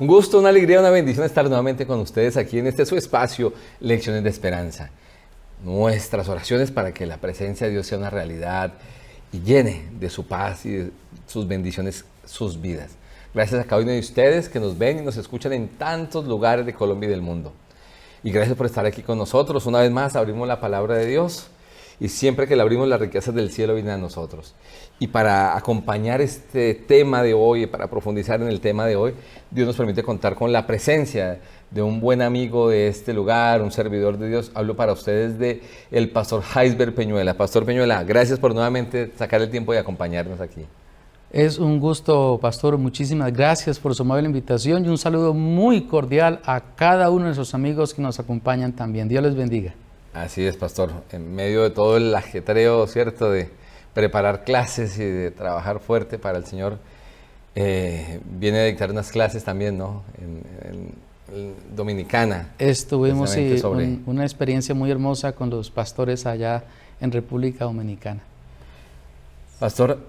Un gusto, una alegría, una bendición estar nuevamente con ustedes aquí en este su espacio, Lecciones de Esperanza. Nuestras oraciones para que la presencia de Dios sea una realidad y llene de su paz y de sus bendiciones sus vidas. Gracias a cada uno de ustedes que nos ven y nos escuchan en tantos lugares de Colombia y del mundo. Y gracias por estar aquí con nosotros. Una vez más abrimos la palabra de Dios y siempre que la abrimos las riquezas del cielo vienen a nosotros. Y para acompañar este tema de hoy, para profundizar en el tema de hoy, Dios nos permite contar con la presencia de un buen amigo de este lugar, un servidor de Dios. Hablo para ustedes de el pastor Jaisber Peñuela. Pastor Peñuela, gracias por nuevamente sacar el tiempo de acompañarnos aquí. Es un gusto, pastor. Muchísimas gracias por su amable invitación y un saludo muy cordial a cada uno de sus amigos que nos acompañan también. Dios les bendiga. Así es, pastor. En medio de todo el ajetreo, ¿cierto?, de preparar clases y de trabajar fuerte para el Señor, viene a dictar unas clases también, ¿no?, en Dominicana. Estuvimos una experiencia muy hermosa con los pastores allá en República Dominicana. Pastor,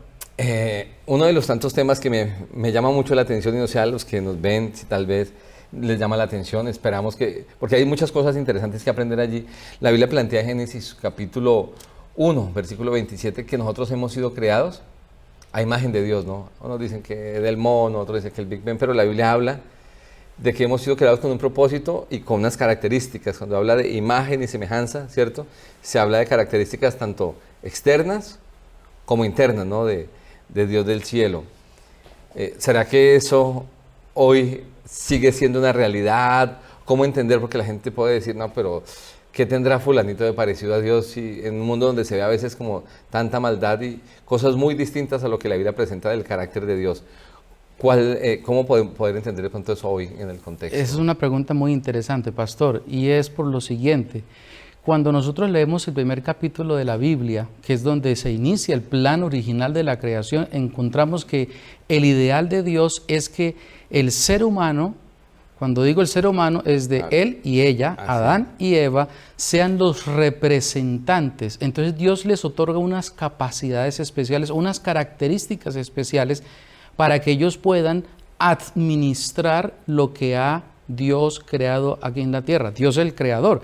uno de los tantos temas que me llama mucho la atención, y no sé a los que nos ven, si tal vez les llama la atención, esperamos que, porque hay muchas cosas interesantes que aprender allí. La Biblia plantea en Génesis capítulo 1, versículo 27, que nosotros hemos sido creados a imagen de Dios, ¿no? Unos dicen que del mono, otros dicen que el Big Bang, pero la Biblia habla de que hemos sido creados con un propósito y con unas características. Cuando habla de imagen y semejanza, ¿cierto?, se habla de características tanto externas como internas, ¿no?, de Dios del cielo. ¿Será que eso hoy sigue siendo una realidad? ¿Cómo entender? Porque la gente puede decir, no, pero ¿qué tendrá fulanito de parecido a Dios si en un mundo donde se ve a veces como tanta maldad y cosas muy distintas a lo que la Biblia presenta del carácter de Dios? ¿Cómo poder entender de pronto eso hoy en el contexto? Esa es una pregunta muy interesante, pastor, y es por lo siguiente. Cuando nosotros leemos el primer capítulo de la Biblia, que es donde se inicia el plan original de la creación, encontramos que el ideal de Dios es que el ser humano, cuando digo el ser humano, es de él y ella, Adán y Eva, sean los representantes. Entonces Dios les otorga unas capacidades especiales, unas características especiales para que ellos puedan administrar lo que ha Dios creado aquí en la tierra. Dios es el creador.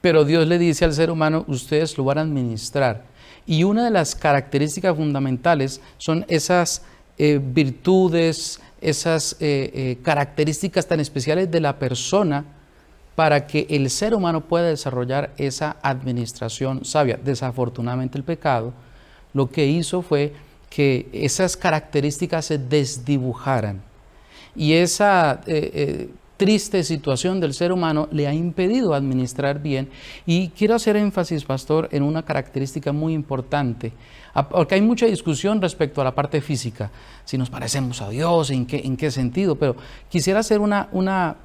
Pero Dios le dice al ser humano, ustedes lo van a administrar. Y una de las características fundamentales son esas virtudes, esas características tan especiales de la persona para que el ser humano pueda desarrollar esa administración sabia. Desafortunadamente el pecado lo que hizo fue que esas características se desdibujaran. Y esa triste situación del ser humano le ha impedido administrar bien. Y quiero hacer énfasis, pastor, en una característica muy importante, porque hay mucha discusión respecto a la parte física, si nos parecemos a Dios, en qué sentido, pero quisiera hacer una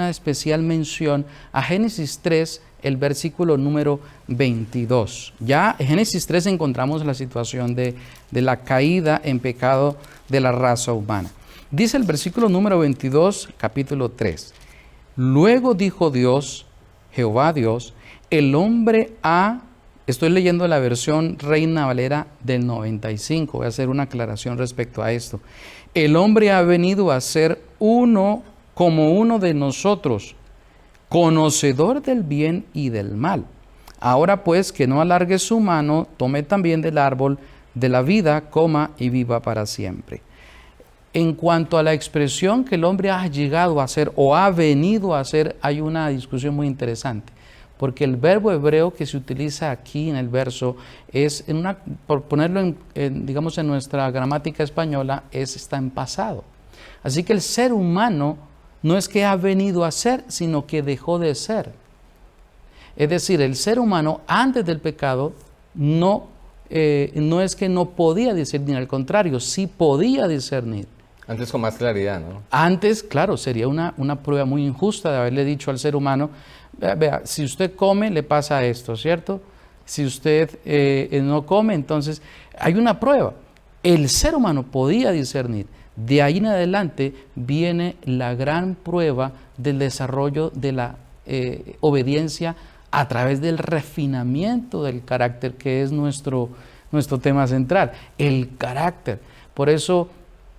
especial mención a Génesis 3, el versículo número 22. Ya en Génesis 3 encontramos la situación de la caída en pecado de la raza humana. Dice el versículo número 22, capítulo 3. Luego dijo Dios, Jehová Dios, el hombre estoy leyendo la versión Reina Valera del 95, voy a hacer una aclaración respecto a esto. El hombre ha venido a ser uno como uno de nosotros, conocedor del bien y del mal. Ahora pues que no alargue su mano, tome también del árbol de la vida, coma y viva para siempre. En cuanto a la expresión que el hombre ha llegado a hacer o ha venido a hacer, hay una discusión muy interesante, porque el verbo hebreo que se utiliza aquí en el verso es, por ponerlo digamos en nuestra gramática española, está en pasado. Así que el ser humano no es que ha venido a ser, sino que dejó de ser. Es decir, el ser humano antes del pecado no es que no podía discernir, al contrario, sí podía discernir. Antes con más claridad, ¿no? Antes, claro, sería una prueba muy injusta de haberle dicho al ser humano, vea, si usted come, le pasa esto, ¿cierto? Si usted no come, entonces hay una prueba. El ser humano podía discernir. De ahí en adelante viene la gran prueba del desarrollo de la obediencia a través del refinamiento del carácter, que es nuestro tema central, el carácter. Por eso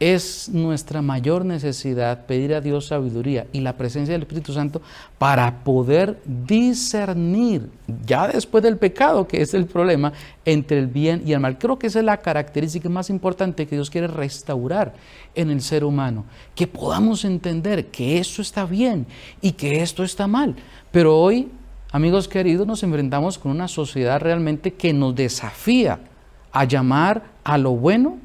es nuestra mayor necesidad pedir a Dios sabiduría y la presencia del Espíritu Santo para poder discernir, ya después del pecado, que es el problema, entre el bien y el mal. Creo que esa es la característica más importante que Dios quiere restaurar en el ser humano, que podamos entender que esto está bien y que esto está mal. Pero hoy, amigos queridos, nos enfrentamos con una sociedad realmente que nos desafía a llamar a lo bueno,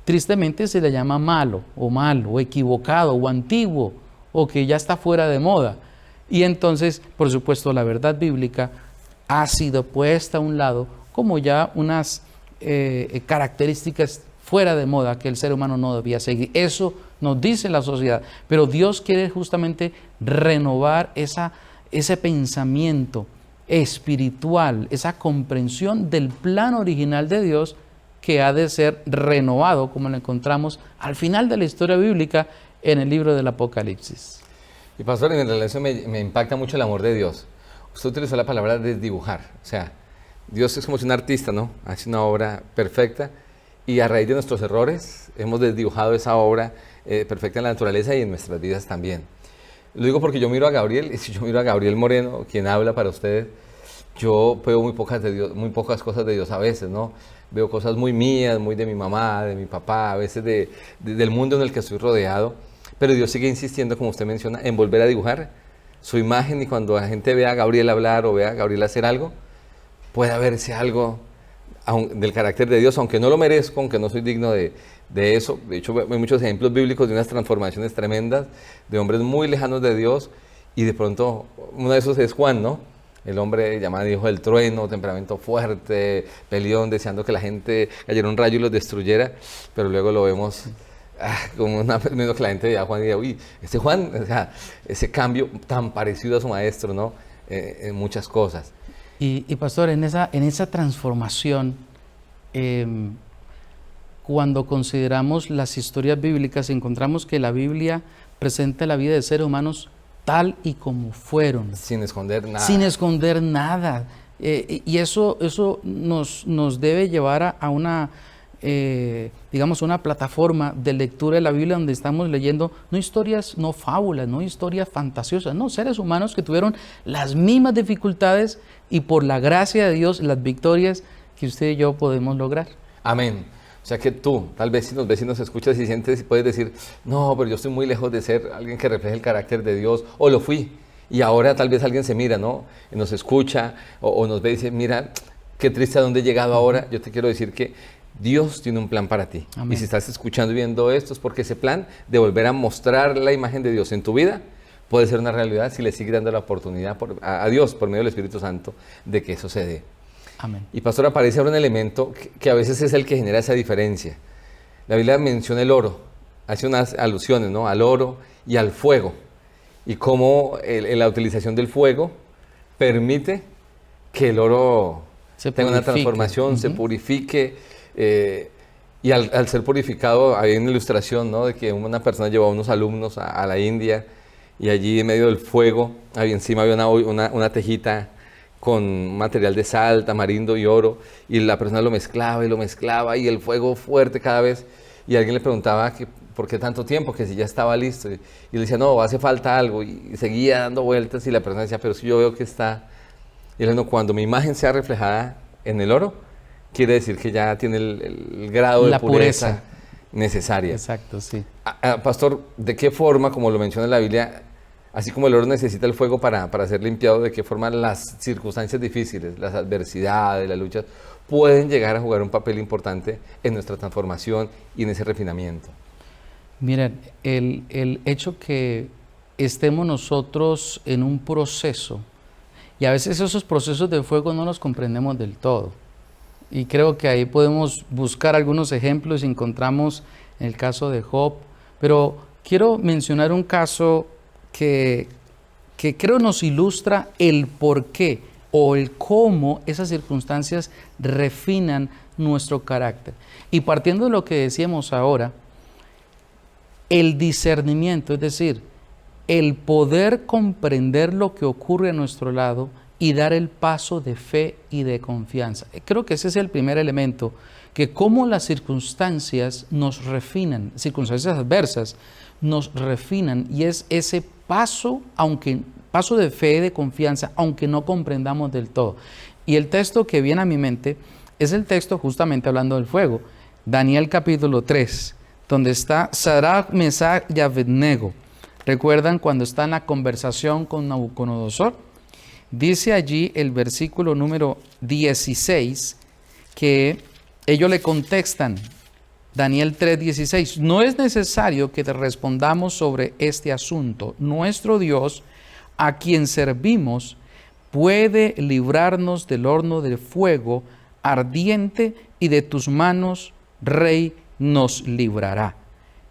tristemente se le llama malo, o equivocado, o antiguo, o que ya está fuera de moda. Y entonces, por supuesto, la verdad bíblica ha sido puesta a un lado como ya unas características fuera de moda que el ser humano no debía seguir. Eso nos dice la sociedad, pero Dios quiere justamente renovar ese pensamiento espiritual, esa comprensión del plan original de Dios, que ha de ser renovado, como lo encontramos al final de la historia bíblica en el libro del Apocalipsis. Y pastor, en realidad eso me impacta mucho el amor de Dios. Usted utilizó la palabra desdibujar, o sea, Dios es como si un artista, ¿no? Hace una obra perfecta y a raíz de nuestros errores hemos desdibujado esa obra perfecta en la naturaleza y en nuestras vidas también. Lo digo porque yo miro a Gabriel, y si yo miro a Gabriel Moreno, quien habla para ustedes, yo veo muy pocas cosas de Dios a veces, ¿no? Veo cosas muy mías, muy de mi mamá, de mi papá, a veces del mundo en el que estoy rodeado, pero Dios sigue insistiendo, como usted menciona, en volver a dibujar su imagen, y cuando la gente vea a Gabriel hablar o vea a Gabriel hacer algo, pueda verse algo del carácter de Dios, aunque no lo merezco, aunque no soy digno de eso. De hecho, hay muchos ejemplos bíblicos de unas transformaciones tremendas, de hombres muy lejanos de Dios, y de pronto, uno de esos es Juan, ¿no? El hombre llamado hijo del trueno, temperamento fuerte, peleón, deseando que la gente cayera un rayo y los destruyera, pero luego lo vemos como menos que la gente vea a Juan y diga, uy, este Juan, o sea, ese cambio tan parecido a su maestro, ¿no? En muchas cosas. Y pastor, en esa transformación, cuando consideramos las historias bíblicas, encontramos que la Biblia presenta la vida de seres humanos tal y como fueron. Sin esconder nada. Sin esconder nada. Y eso nos debe llevar a una, digamos, una plataforma de lectura de la Biblia donde estamos leyendo no historias, no fábulas, no historias fantasiosas, no, seres humanos que tuvieron las mismas dificultades y por la gracia de Dios las victorias que usted y yo podemos lograr. Amén. O sea que tú, tal vez si nos ves y nos escuchas y sientes y puedes decir, no, pero yo estoy muy lejos de ser alguien que refleje el carácter de Dios, o lo fui, y ahora tal vez alguien se mira, ¿no? Y nos escucha o nos ve y dice, mira, qué triste a dónde he llegado ahora. Yo te quiero decir que Dios tiene un plan para ti. Amén. Y si estás escuchando y viendo esto es porque ese plan de volver a mostrar la imagen de Dios en tu vida puede ser una realidad si le sigues dando la oportunidad a Dios por medio del Espíritu Santo de que eso se dé. Amén. Y pastor, aparece ahora un elemento que a veces es el que genera esa diferencia. La Biblia menciona el oro, hace unas alusiones, ¿no? Al oro y al fuego, y cómo la utilización del fuego permite que el oro tenga una transformación, se purifique, y al ser purificado, hay una ilustración, ¿no? De que una persona llevó a unos alumnos a la India, y allí en medio del fuego, encima había una tejita con material de sal, tamarindo y oro, y la persona lo mezclaba, y el fuego fuerte cada vez, y alguien le preguntaba que por qué tanto tiempo, que si ya estaba listo, y le decía, no, hace falta algo, y seguía dando vueltas, y la persona decía, pero si yo veo que está, y él dijo, no, cuando mi imagen sea reflejada en el oro, quiere decir que ya tiene el grado de pureza necesaria. Exacto, sí. Pastor, ¿de qué forma, como lo menciona la Biblia, así como el oro necesita el fuego para ser limpiado, de qué forma las circunstancias difíciles, las adversidades, las luchas, pueden llegar a jugar un papel importante en nuestra transformación y en ese refinamiento? Miren, el hecho que estemos nosotros en un proceso, y a veces esos procesos de fuego no los comprendemos del todo, y creo que ahí podemos buscar algunos ejemplos y encontramos en el caso de Job, pero quiero mencionar un caso que creo nos ilustra el por qué o el cómo esas circunstancias refinan nuestro carácter. Y partiendo de lo que decíamos ahora, el discernimiento, es decir, el poder comprender lo que ocurre a nuestro lado y dar el paso de fe y de confianza. Creo que ese es el primer elemento, que cómo las circunstancias nos refinan, circunstancias adversas nos refinan, y es ese paso, paso de fe y de confianza, aunque no comprendamos del todo. Y el texto que viene a mi mente es el texto justamente hablando del fuego, Daniel capítulo 3, donde está Sadrach, Mesach y Abednego. ¿Recuerdan cuando está en la conversación con Nabucodonosor? Dice allí el versículo número 16 que ellos le contestan, Daniel 3:16, no es necesario que te respondamos sobre este asunto. Nuestro Dios, a quien servimos, puede librarnos del horno de fuego ardiente y de tus manos, Rey, nos librará.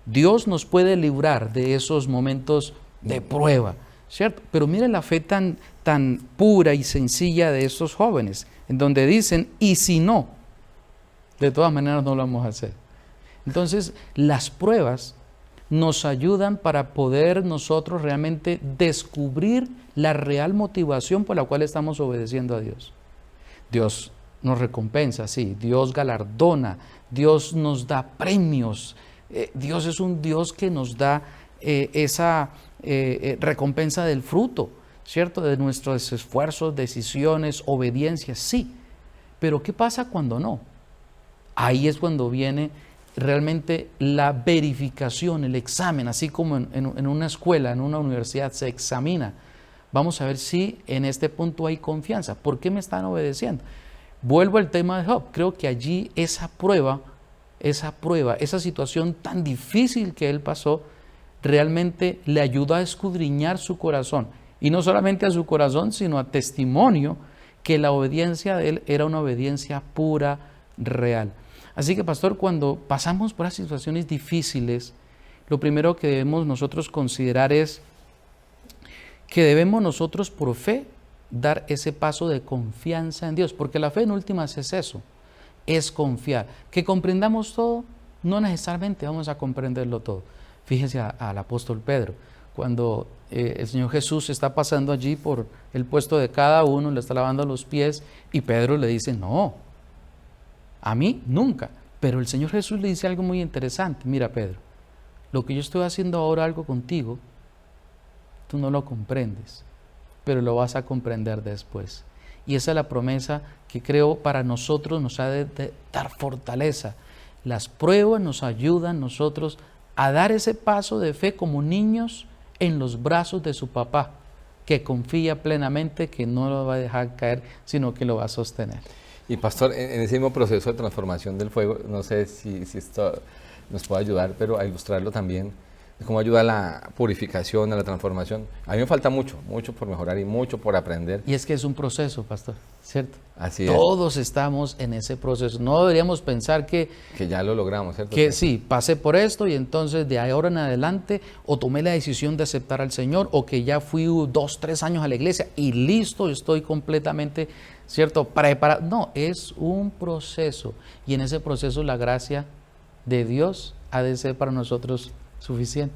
Dios nos puede librar de esos momentos de prueba, ¿cierto? Pero mire la fe tan pura y sencilla de estos jóvenes, en donde dicen, y si no, de todas maneras no lo vamos a hacer. Entonces, las pruebas nos ayudan para poder nosotros realmente descubrir la real motivación por la cual estamos obedeciendo a Dios. Dios nos recompensa, sí, Dios galardona, Dios nos da premios, Dios es un Dios que nos da esa recompensa del fruto, ¿cierto? De nuestros esfuerzos, decisiones, obediencias, sí. Pero ¿qué pasa cuando no? Ahí es cuando viene realmente la verificación, el examen, así como en una escuela, en una universidad se examina. Vamos a ver si en este punto hay confianza. ¿Por qué me están obedeciendo? Vuelvo al tema de Job. Creo que allí esa prueba, esa situación tan difícil que él pasó, realmente le ayudó a escudriñar su corazón. Y no solamente a su corazón, sino a testimonio que la obediencia de él era una obediencia pura, real. Así que, pastor, cuando pasamos por las situaciones difíciles, lo primero que debemos nosotros considerar es que debemos nosotros por fe dar ese paso de confianza en Dios, porque la fe en últimas es eso, es confiar. Que comprendamos todo, no necesariamente vamos a comprenderlo todo. Fíjense al apóstol Pedro, cuando el Señor Jesús está pasando allí por el puesto de cada uno, le está lavando los pies, y Pedro le dice, no, a mí nunca. Pero el Señor Jesús le dice algo muy interesante, mira Pedro, lo que yo estoy haciendo ahora algo contigo, tú no lo comprendes, pero lo vas a comprender después. Y esa es la promesa que creo para nosotros nos ha de dar fortaleza. Las pruebas nos ayudan nosotros a dar ese paso de fe como niños en los brazos de su papá, que confía plenamente que no lo va a dejar caer, sino que lo va a sostener. Y pastor, en ese mismo proceso de transformación del fuego, no sé si esto nos puede ayudar, pero a ilustrarlo también, cómo ayuda a la purificación, a la transformación. A mí me falta mucho por mejorar y mucho por aprender. Y es que es un proceso, pastor, ¿cierto? Así es. Todos estamos en ese proceso. No deberíamos pensar que ya lo logramos, ¿cierto? Que sí, pasé por esto y entonces de ahora en adelante o tomé la decisión de aceptar al Señor o que ya fui 2, 3 años a la iglesia y listo, estoy completamente, ¿cierto?, preparado. No, es un proceso y en ese proceso la gracia de Dios ha de ser para nosotros suficiente.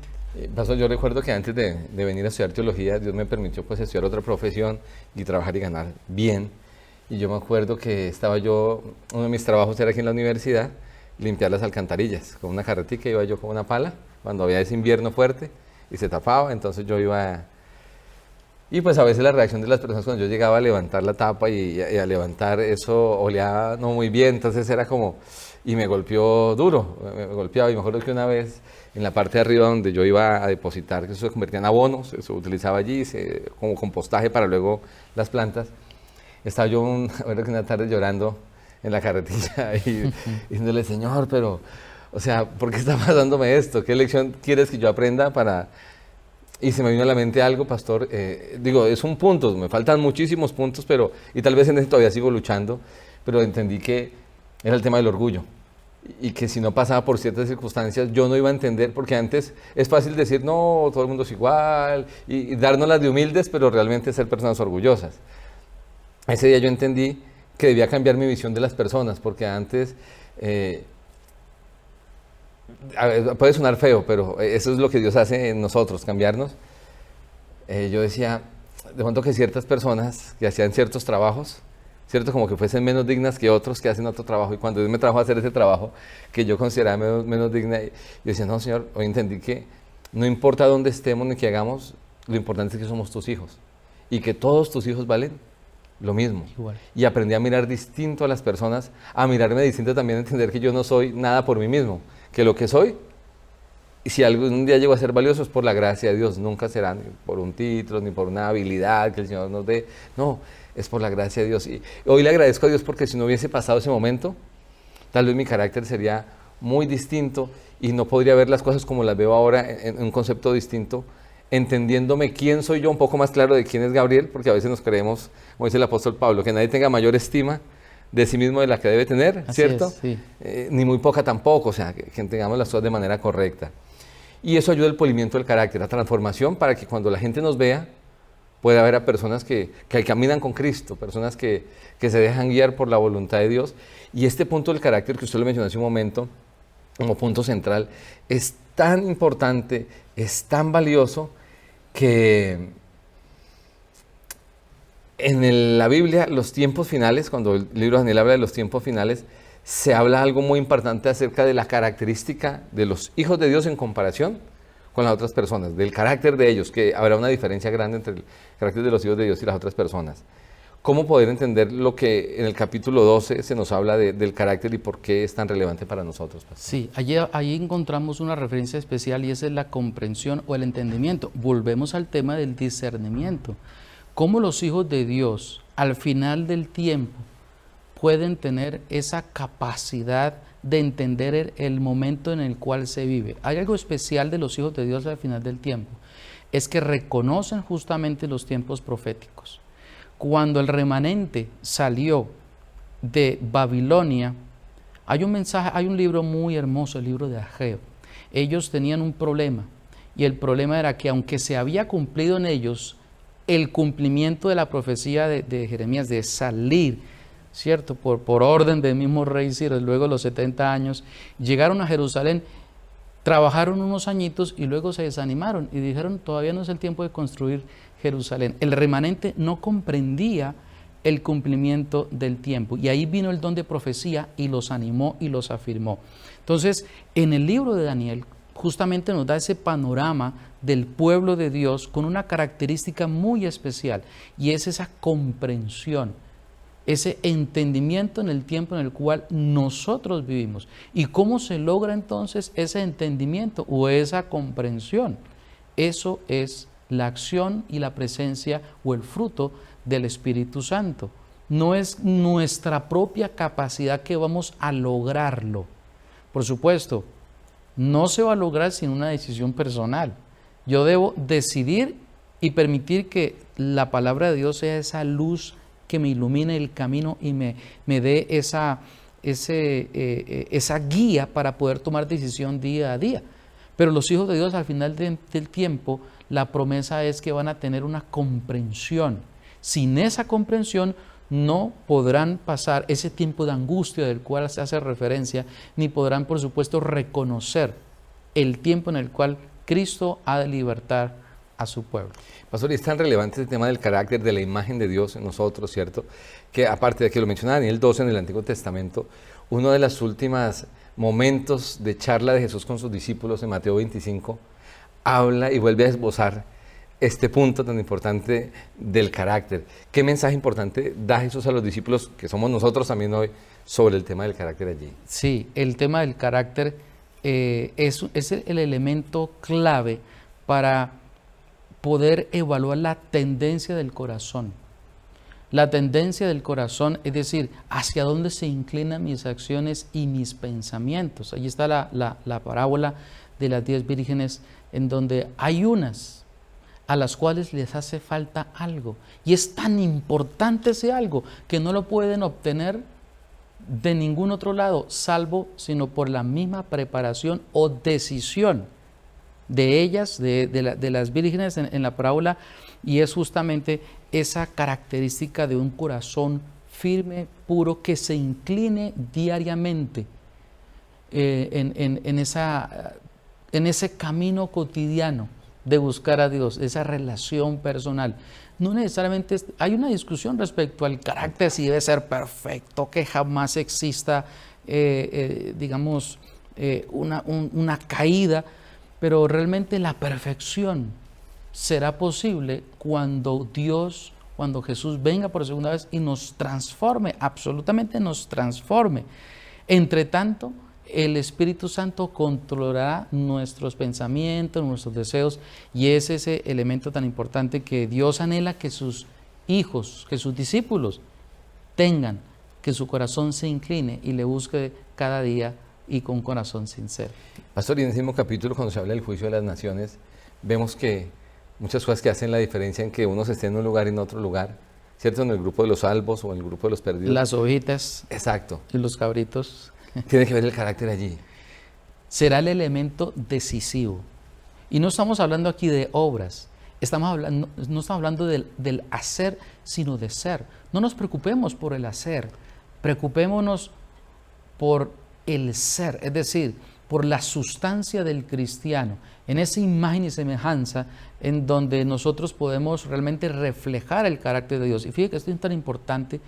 Pastor, yo recuerdo que antes de venir a estudiar teología, Dios me permitió pues estudiar otra profesión y trabajar y ganar bien. Y yo me acuerdo que uno de mis trabajos era aquí en la universidad, limpiar las alcantarillas. Con una carretica iba yo con una pala, cuando había ese invierno fuerte y se tapaba, entonces yo iba... Y pues a veces la reacción de las personas cuando yo llegaba a levantar la tapa y a levantar eso olía no muy bien, entonces era como... Y me golpeó duro, me golpeaba. Y me acuerdo que una vez en la parte de arriba donde yo iba a depositar, que eso se convertía en abono, se utilizaba allí como compostaje para luego las plantas. Estaba yo una tarde llorando en la carretilla y diciéndole, Señor, pero, o sea, ¿por qué está pasándome esto? ¿Qué lección quieres que yo aprenda para...? Y se me vino a la mente algo, pastor, es un punto, me faltan muchísimos puntos, y tal vez en ese todavía sigo luchando, pero entendí que era el tema del orgullo. Y que si no pasaba por ciertas circunstancias, yo no iba a entender, porque antes es fácil decir, no, todo el mundo es igual, y darnos las de humildes, pero realmente ser personas orgullosas. Ese día yo entendí que debía cambiar mi visión de las personas, porque antes, puede sonar feo, pero eso es lo que Dios hace en nosotros, cambiarnos. Yo decía, de pronto que ciertas personas que hacían ciertos trabajos, ¿cierto? Como que fuesen menos dignas que otros que hacen otro trabajo. Y cuando Dios me trajo a hacer ese trabajo que yo consideraba menos digna, yo decía, no, Señor, hoy entendí que no importa dónde estemos ni qué hagamos, lo importante es que somos tus hijos. Y que todos tus hijos valen lo mismo. Igual. Y aprendí a mirar distinto a las personas, a mirarme distinto también, a entender que yo no soy nada por mí mismo. Que lo que soy, y si algún día llego a ser valioso es por la gracia de Dios, nunca será ni por un título, ni por una habilidad que el Señor nos dé, no, es por la gracia de Dios. Y hoy le agradezco a Dios porque si no hubiese pasado ese momento, tal vez mi carácter sería muy distinto y no podría ver las cosas como las veo ahora en un concepto distinto, entendiéndome quién soy yo, un poco más claro de quién es Gabriel, porque a veces nos creemos, como dice el apóstol Pablo, que nadie tenga mayor estima de sí mismo de la que debe tener, Así ¿cierto? es, sí. Ni muy poca tampoco, o sea, que tengamos las cosas de manera correcta. Y eso ayuda al polimiento del carácter, la transformación para que cuando la gente nos vea, pueda haber a personas que caminan con Cristo, personas que se dejan guiar por la voluntad de Dios. Y este punto del carácter que usted lo mencionó hace un momento, como punto central, es tan importante, es tan valioso, que en la Biblia, los tiempos finales, cuando el libro de Daniel habla de los tiempos finales, se habla algo muy importante acerca de la característica de los hijos de Dios en comparación con las otras personas, del carácter de ellos, que habrá una diferencia grande entre el carácter de los hijos de Dios y las otras personas. ¿Cómo poder entender lo que en el capítulo 12 se nos habla del carácter y por qué es tan relevante para nosotros, pastor? Sí, allí encontramos una referencia especial y esa es la comprensión o el entendimiento. Volvemos al tema del discernimiento. Cómo los hijos de Dios al final del tiempo pueden tener esa capacidad de entender el momento en el cual se vive. Hay algo especial de los hijos de Dios al final del tiempo, es que reconocen justamente los tiempos proféticos. Cuando el remanente salió de Babilonia, hay un mensaje, hay un libro muy hermoso, el libro de Ageo. Ellos tenían un problema, y el problema era que aunque se había cumplido en ellos el cumplimiento de la profecía de Jeremías de salir, ¿cierto? Por orden del mismo rey Ciro, luego de los 70 años, llegaron a Jerusalén, trabajaron unos añitos y luego se desanimaron y dijeron, todavía no es el tiempo de construir Jerusalén. El remanente no comprendía el cumplimiento del tiempo y ahí vino el don de profecía y los animó y los afirmó. Entonces, en el libro de Daniel, justamente nos da ese panorama del pueblo de Dios con una característica muy especial y es esa comprensión, ese entendimiento en el tiempo en el cual nosotros vivimos. ¿Y cómo se logra entonces ese entendimiento o esa comprensión? Eso es la acción y la presencia o el fruto del Espíritu Santo. No es nuestra propia capacidad que vamos a lograrlo. Por supuesto, no se va a lograr sin una decisión personal. Yo debo decidir y permitir que la palabra de Dios sea esa luz que me ilumine el camino y me dé esa guía para poder tomar decisión día a día. Pero los hijos de Dios al final del tiempo, la promesa es que van a tener una comprensión. Sin esa comprensión no podrán pasar ese tiempo de angustia del cual se hace referencia, ni podrán, por supuesto, reconocer el tiempo en el cual Cristo ha de libertar a su pueblo. Pastor, y es tan relevante el tema del carácter, de la imagen de Dios en nosotros, ¿cierto? Que aparte de que lo menciona Daniel 12 en el Antiguo Testamento, uno de los últimos momentos de charla de Jesús con sus discípulos en Mateo 25, habla y vuelve a esbozar este punto tan importante del carácter. ¿Qué mensaje importante da Jesús a los discípulos, que somos nosotros también hoy, sobre el tema del carácter allí? Sí, el tema del carácter es el elemento clave para poder evaluar la tendencia del corazón. La tendencia del corazón, es decir, hacia dónde se inclinan mis acciones y mis pensamientos. Allí está la parábola de las 10 vírgenes, en donde hay unas a las cuales les hace falta algo. Y es tan importante ese algo que no lo pueden obtener de ningún otro lado, salvo sino por la misma preparación o decisión de ellas, de las vírgenes en la parábola, y es justamente esa característica de un corazón firme, puro, que se incline diariamente en ese camino cotidiano de buscar a Dios, esa relación personal. No necesariamente hay una discusión respecto al carácter, si debe ser perfecto, que jamás exista, digamos, una caída, pero realmente la perfección será posible cuando Jesús venga por segunda vez y nos transforme, absolutamente nos transforme. Entre tanto, el Espíritu Santo controlará nuestros pensamientos, nuestros deseos, y es ese elemento tan importante que Dios anhela que sus hijos, que sus discípulos tengan, que su corazón se incline y le busque cada día y con corazón sincero. Pastor, y en el mismo capítulo, cuando se habla del juicio de las naciones, vemos que muchas cosas que hacen la diferencia en que unos estén en un lugar y en otro lugar, ¿cierto? En el grupo de los salvos o en el grupo de los perdidos. Las ovejitas. Exacto. Y los cabritos. Tiene que ver el carácter allí. Será el elemento decisivo. Y no estamos hablando aquí de obras, no estamos hablando del hacer, sino de ser. No nos preocupemos por el hacer, preocupémonos por el ser, es decir, por la sustancia del cristiano, en esa imagen y semejanza en donde nosotros podemos realmente reflejar el carácter de Dios. Y fíjate que esto es tan importante,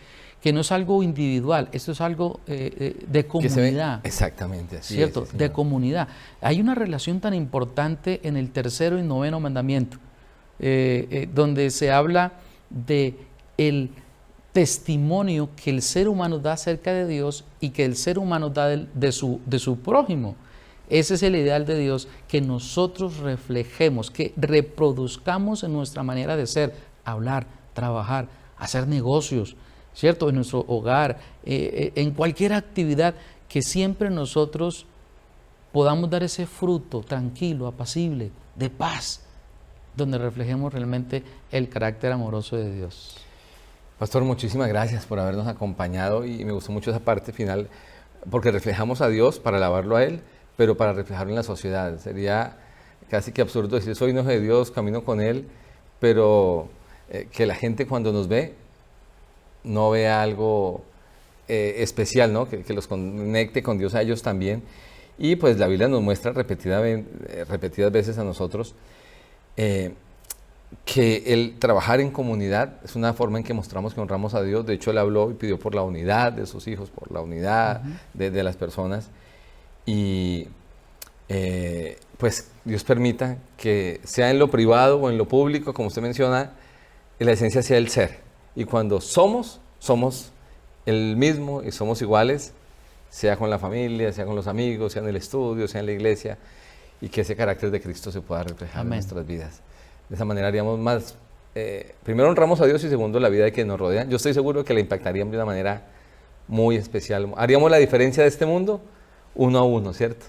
que no es algo individual, esto es algo de comunidad. Exactamente, así ¿cierto? es, De comunidad. Hay una relación tan importante en el 3º y 9º mandamiento, donde se habla de el testimonio que el ser humano da acerca de Dios y que el ser humano da de su prójimo. Ese es el ideal de Dios, que nosotros reflejemos, que reproduzcamos en nuestra manera de ser, hablar, trabajar, hacer negocios, ¿cierto? En nuestro hogar, en cualquier actividad, que siempre nosotros podamos dar ese fruto tranquilo, apacible, de paz, donde reflejemos realmente el carácter amoroso de Dios. Pastor, muchísimas gracias por habernos acompañado, y me gustó mucho esa parte final, porque reflejamos a Dios para alabarlo a Él, pero para reflejarlo en la sociedad. Sería casi que absurdo decir, soy hijo de Dios, camino con Él, pero que la gente cuando nos ve no vea algo especial, ¿no? Que los conecte con Dios a ellos también. Y pues la Biblia nos muestra repetidas veces a nosotros que el trabajar en comunidad es una forma en que mostramos que honramos a Dios. De hecho, Él habló y pidió por la unidad de sus hijos, por la unidad de las personas. Y pues Dios permita que sea en lo privado o en lo público, como usted menciona, la esencia sea el ser. Y cuando somos el mismo y somos iguales, sea con la familia, sea con los amigos, sea en el estudio, sea en la iglesia, y que ese carácter de Cristo se pueda reflejar en nuestras vidas. De esa manera haríamos más, primero honramos a Dios y segundo la vida de quienes nos rodean. Yo estoy seguro que la impactaríamos de una manera muy especial. Haríamos la diferencia de este mundo uno a uno, ¿cierto?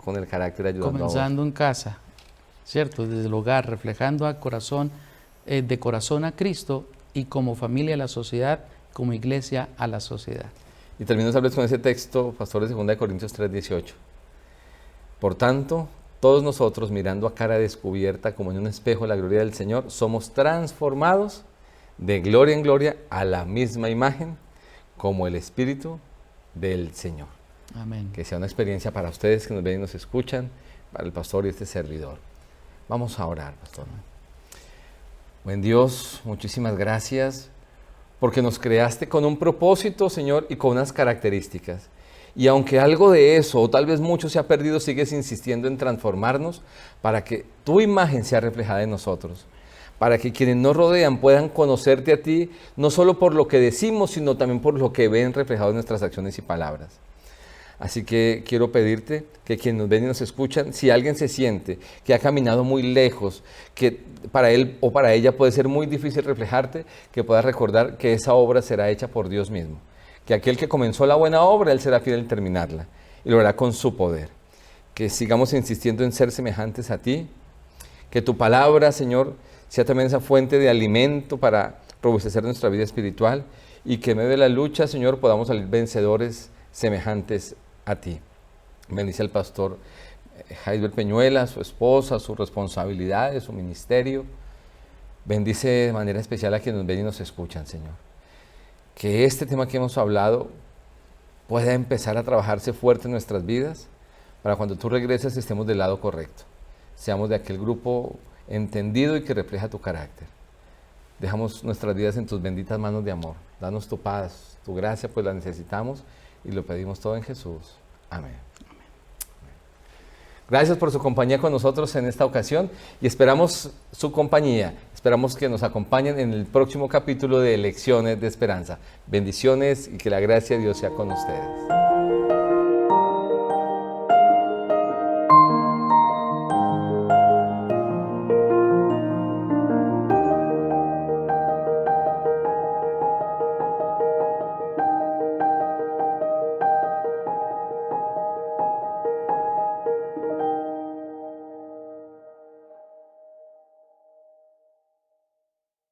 Con el carácter ayudando comenzando en casa, ¿cierto? Desde el hogar, reflejando al corazón, de corazón a Cristo, y como familia a la sociedad, como iglesia a la sociedad. Y termino tal vez con ese texto, pastor, de 2 Corintios 3:18. Por tanto, todos nosotros, mirando a cara descubierta como en un espejo la gloria del Señor, somos transformados de gloria en gloria a la misma imagen como el Espíritu del Señor. Amén. Que sea una experiencia para ustedes que nos ven y nos escuchan, para el pastor y este servidor. Vamos a orar, pastor. Buen Dios, muchísimas gracias porque nos creaste con un propósito, Señor, y con unas características. Y aunque algo de eso, o tal vez mucho se ha perdido, sigues insistiendo en transformarnos para que tu imagen sea reflejada en nosotros. Para que quienes nos rodean puedan conocerte a ti, no solo por lo que decimos, sino también por lo que ven reflejado en nuestras acciones y palabras. Así que quiero pedirte que quienes nos ven y nos escuchan, si alguien se siente que ha caminado muy lejos, que para él o para ella puede ser muy difícil reflejarte, que puedas recordar que esa obra será hecha por Dios mismo. Que aquel que comenzó la buena obra, Él será fiel en terminarla y lo hará con su poder. Que sigamos insistiendo en ser semejantes a ti. Que tu palabra, Señor, sea también esa fuente de alimento para robustecer nuestra vida espiritual, y que en medio de la lucha, Señor, podamos salir vencedores semejantes a ti. Bendice al pastor Jaisber Peñuela, su esposa, sus responsabilidades, su ministerio. Bendice de manera especial a quienes nos ven y nos escuchan, Señor. Que este tema que hemos hablado pueda empezar a trabajarse fuerte en nuestras vidas, para cuando tú regreses estemos del lado correcto. Seamos de aquel grupo entendido y que refleja tu carácter. Dejamos nuestras vidas en tus benditas manos de amor. Danos tu paz, tu gracia, pues la necesitamos y lo pedimos todo en Jesús. Amén. Gracias por su compañía con nosotros en esta ocasión y esperamos su compañía. Esperamos que nos acompañen en el próximo capítulo de Lecciones de Esperanza. Bendiciones y que la gracia de Dios sea con ustedes.